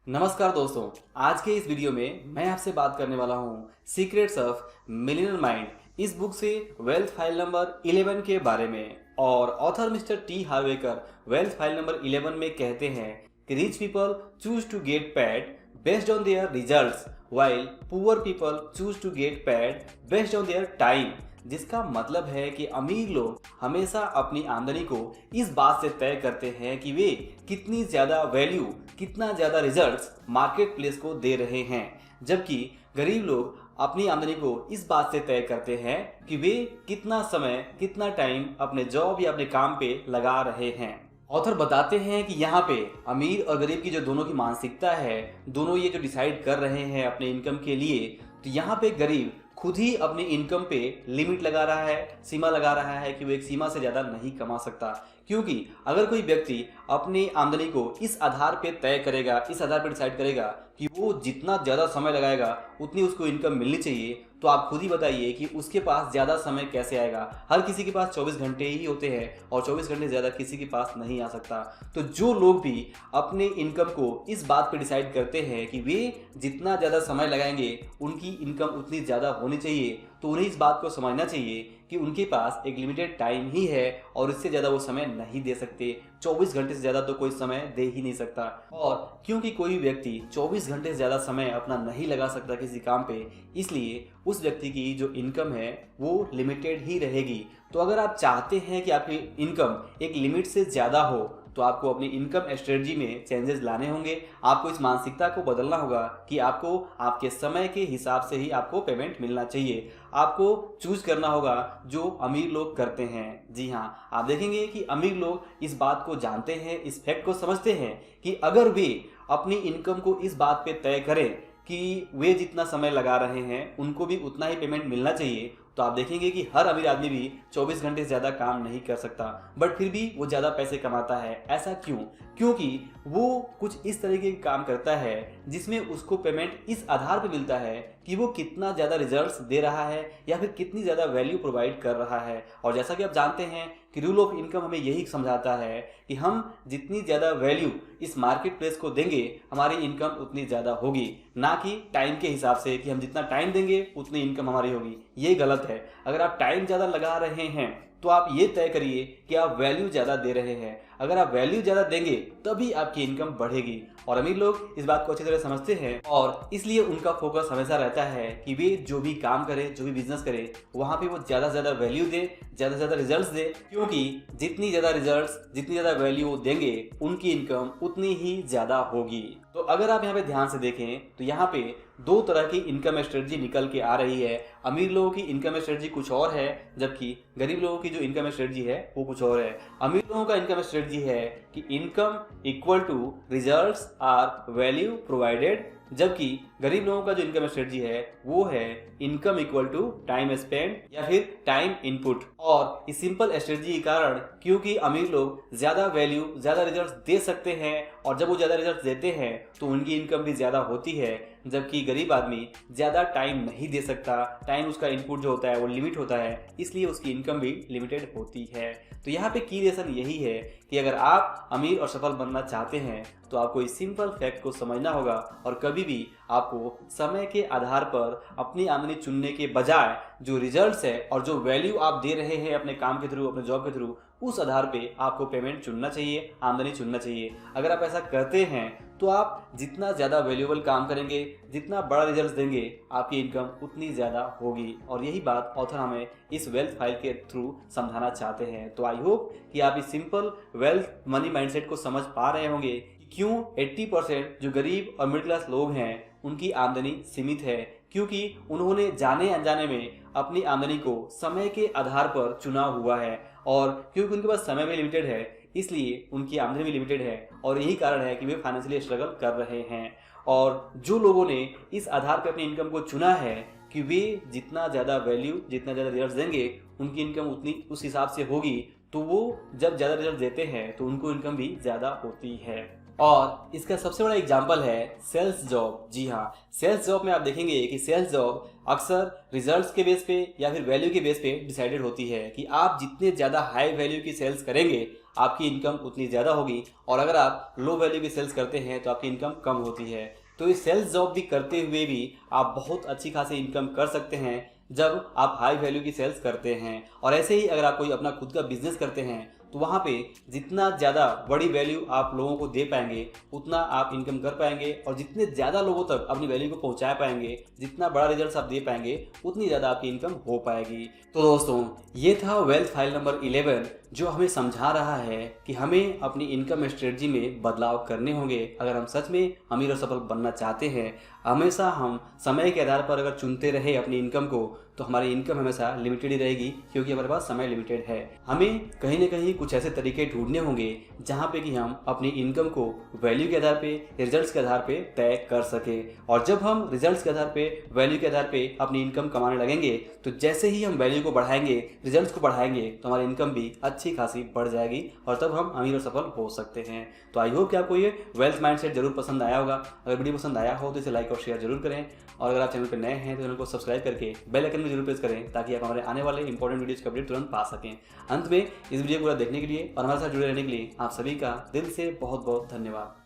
नमस्कार दोस्तों, आज के इस वीडियो में मैं आपसे बात करने वाला हूँ सीक्रेट्स ऑफ मिलियनर माइंड इस बुक से वेल्थ फाइल नंबर 11 के बारे में। और author mister T Harv Eker wealth file number 11 में कहते हैं कि rich people choose to get paid based on their results while poor people choose to get paid based on their time. जिसका मतलब है कि अमीर लोग हमेशा अपनी आमदनी को इस बात से तय करते हैं कि वे कितनी ज़्यादा वैल्यू, कितना ज़्यादा रिजल्ट्स मार्केट प्लेस को दे रहे हैं, जबकि गरीब लोग अपनी आमदनी को इस बात से तय करते हैं कि वे कितना समय, कितना टाइम अपने जॉब या अपने काम पे लगा रहे हैं। ऑथर बताते हैं कि यहाँ पे अमीर और गरीब की जो दोनों की मानसिकता है, दोनों ये जो डिसाइड कर रहे हैं अपने इनकम के लिए, तो यहाँ पे गरीब खुद ही अपनी इनकम पे लिमिट लगा रहा है, सीमा लगा रहा है कि वो एक सीमा से ज़्यादा नहीं कमा सकता। क्योंकि अगर कोई व्यक्ति अपनी आमदनी को इस आधार पे तय करेगा, इस आधार पे डिसाइड करेगा कि वो जितना ज़्यादा समय लगाएगा उतनी उसको इनकम मिलनी चाहिए, तो आप खुद ही बताइए कि उसके पास ज़्यादा समय कैसे आएगा। हर किसी के पास 24 घंटे ही होते हैं और 24 घंटे ज़्यादा किसी के पास नहीं आ सकता। तो जो लोग भी अपने इनकम को इस बात पे डिसाइड करते हैं कि वे जितना ज़्यादा समय लगाएंगे उनकी इनकम उतनी ज़्यादा होनी चाहिए, तो उन्हें इस बात को समझना चाहिए कि उनके पास एक लिमिटेड टाइम ही है और इससे ज़्यादा वो समय नहीं दे सकते। 24 घंटे से ज़्यादा तो कोई समय दे ही नहीं सकता। और क्योंकि कोई व्यक्ति 24 घंटे से ज़्यादा समय अपना नहीं लगा सकता किसी काम पे, इसलिए उस व्यक्ति की जो इनकम है वो लिमिटेड ही रहेगी। तो अगर आप चाहते हैं कि आपकी इनकम एक लिमिट से ज़्यादा हो, तो आपको अपनी इनकम स्ट्रेटजी में चेंजेस लाने होंगे। आपको इस मानसिकता को बदलना होगा कि आपको आपके समय के हिसाब से ही आपको पेमेंट मिलना चाहिए। आपको चूज करना होगा जो अमीर लोग करते हैं। जी हाँ, आप देखेंगे कि अमीर लोग इस बात को जानते हैं, इस फैक्ट को समझते हैं कि अगर वे अपनी इनकम को इस बात पे तय करें कि वे जितना समय लगा रहे हैं उनको भी उतना ही पेमेंट मिलना चाहिए, तो आप देखेंगे कि हर अमीर आदमी भी 24 घंटे से ज़्यादा काम नहीं कर सकता, बट फिर भी वो ज़्यादा पैसे कमाता है। ऐसा क्यों? क्योंकि वो कुछ इस तरीके के काम करता है जिसमें उसको पेमेंट इस आधार पर मिलता है कि वो कितना ज़्यादा रिजल्ट्स दे रहा है या फिर कितनी ज़्यादा वैल्यू प्रोवाइड कर रहा है। और जैसा कि आप जानते हैं कि रूल ऑफ इनकम हमें यही समझाता है कि हम जितनी ज़्यादा वैल्यू इस मार्केट प्लेस को देंगे हमारी इनकम उतनी ज़्यादा होगी, ना कि टाइम के हिसाब से कि हम जितना टाइम देंगे उतनी इनकम हमारी होगी। ये गलत है। अगर आप टाइम ज़्यादा लगा रहे हैं तो आप ये तय करिए कि आप वैल्यू ज़्यादा दे रहे हैं। अगर आप वैल्यू ज़्यादा देंगे तभी आपकी इनकम बढ़ेगी। और अमीर लोग इस बात को अच्छी तरह समझते हैं और इसलिए उनका फोकस हमेशा रहता है कि वे जो भी काम करें, जो भी बिजनेस करें, वहाँ पे वो ज़्यादा से ज़्यादा वैल्यू दे, ज़्यादा से ज़्यादा रिजल्ट्स दे। क्योंकि जितनी ज़्यादा रिजल्ट्स, जितनी ज़्यादा वैल्यू देंगे उनकी इनकम उतनी ही ज़्यादा होगी। तो अगर आप यहाँ पे ध्यान से देखें तो यहाँ पे दो तरह की इनकम स्ट्रेटजी निकल के आ रही है। अमीर लोगों की इनकम स्ट्रेटजी कुछ और है, जबकि गरीब लोगों की जो इनकम स्ट्रेटजी है वो कुछ और है। अमीर लोगों का इनकम स्ट्रेटजी है कि income equal to results are value provided, जबकि गरीब लोगों का जो इनकम स्ट्रेटजी है वो है income equal to time spend या फिर टाइम इनपुट। और इस सिंपल स्ट्रेटजी के कारण, क्योंकि अमीर लोग ज़्यादा वैल्यू, ज़्यादा रिजल्ट्स दे सकते हैं और जब वो ज़्यादा रिजल्ट्स देते हैं तो उनकी इनकम भी ज़्यादा होती है, जबकि गरीब आदमी ज़्यादा टाइम नहीं दे सकता। टाइम उसका इनपुट जो होता है वो लिमिट होता है, इसलिए उसकी इनकम भी लिमिटेड होती है। तो यहाँ पे की लेसन यही है कि अगर आप अमीर और सफल बनना चाहते हैं तो आपको इस सिंपल फैक्ट को समझना होगा और कभी भी आपको समय के आधार पर अपनी आमदनी चुनने के बजाय जो रिजल्ट्स है और जो वैल्यू आप दे रहे हैं अपने काम के थ्रू, अपने जॉब के थ्रू, उस आधार पे आपको पेमेंट चुनना चाहिए, आमदनी चुनना चाहिए। अगर आप ऐसा करते हैं तो आप जितना ज़्यादा वैल्यूएबल काम करेंगे, जितना बड़ा रिजल्ट देंगे, आपकी इनकम उतनी ज़्यादा होगी। और यही बात ऑथर हमें इस वेल्थ फाइल के थ्रू समझाना चाहते हैं। तो आई होप कि आप इस सिंपल वेल्थ मनी माइंडसेट को समझ पा रहे होंगे कि क्यों 80% जो गरीब और मिडिल क्लास लोग हैं उनकी आमदनी सीमित है, क्योंकि उन्होंने जाने अनजाने में अपनी आमदनी को समय के आधार पर चुना हुआ है। और क्योंकि उनके पास समय भी लिमिटेड है इसलिए उनकी आमदनी भी लिमिटेड है और यही कारण है कि वे फाइनेंशियली स्ट्रगल कर रहे हैं। और जो लोगों ने इस आधार पर अपनी इनकम को चुना है कि वे जितना ज़्यादा वैल्यू, जितना ज़्यादा रिजल्ट देंगे उनकी इनकम उतनी उस हिसाब से होगी, तो वो जब ज़्यादा रिजल्ट देते हैं तो उनको इनकम भी ज़्यादा होती है। और इसका सबसे बड़ा एग्जाम्पल है सेल्स जॉब। जी हाँ, सेल्स जॉब में आप देखेंगे कि सेल्स जॉब अक्सर रिजल्ट्स के बेस पे या फिर वैल्यू के बेस पे डिसाइडेड होती है कि आप जितने ज़्यादा हाई वैल्यू की सेल्स करेंगे आपकी इनकम उतनी ज़्यादा होगी, और अगर आप लो वैल्यू की सेल्स करते हैं तो आपकी इनकम कम होती है। तो इस सेल्स जॉब भी करते हुए भी आप बहुत अच्छी खासी इनकम कर सकते हैं जब आप हाई वैल्यू की सेल्स करते हैं। और ऐसे ही अगर आप कोई अपना खुद का बिजनेस करते हैं तो वहाँ पे जितना ज़्यादा बड़ी वैल्यू आप लोगों को दे पाएंगे उतना आप इनकम कर पाएंगे, और जितने ज़्यादा लोगों तक अपनी वैल्यू को पहुँचा पाएंगे, जितना बड़ा रिजल्ट आप दे पाएंगे, उतनी ज़्यादा आपकी इनकम हो पाएगी। तो दोस्तों, ये था वेल्थ फाइल नंबर 11 जो हमें समझा रहा है कि हमें अपनी इनकम स्ट्रेटजी में बदलाव करने होंगे अगर हम सच में अमीर और सफल बनना चाहते हैं। हमेशा हम समय के आधार पर अगर चुनते रहे अपनी इनकम को तो हमारी इनकम हमेशा लिमिटेड ही रहेगी, क्योंकि हमारे पास समय लिमिटेड है। हमें कहीं ना कहीं कुछ ऐसे तरीके ढूंढने होंगे जहाँ पे कि हम अपनी इनकम को वैल्यू के आधार पे, रिजल्ट्स के आधार पे तय कर सके। और जब हम रिजल्ट्स के आधार पे, वैल्यू के आधार पे अपनी इनकम कमाने लगेंगे तो जैसे ही हम वैल्यू को बढ़ाएंगे, रिजल्ट्स को बढ़ाएंगे, तो हमारी इनकम भी अच्छी खासी बढ़ जाएगी और तब हम अमीर और सफल हो सकते हैं। तो आई होप कि आपको ये वेल्थ माइंडसेट जरूर पसंद आया होगा। अगर वीडियो पसंद आया हो तो इसे लाइक और शेयर जरूर करें, और अगर आप चैनल पर नए हैं तो चैनल को सब्सक्राइब करके बेल आइकन में जरूर प्रेस करें ताकि आप हमारे आने वाले इंपॉर्टेंट वीडियोज का अपडेट तुरंत पा सकें। अंत में इस वीडियो को पूरा देखने के लिए और हमारे साथ जुड़े रहने के लिए आप सभी का दिल से बहुत बहुत धन्यवाद।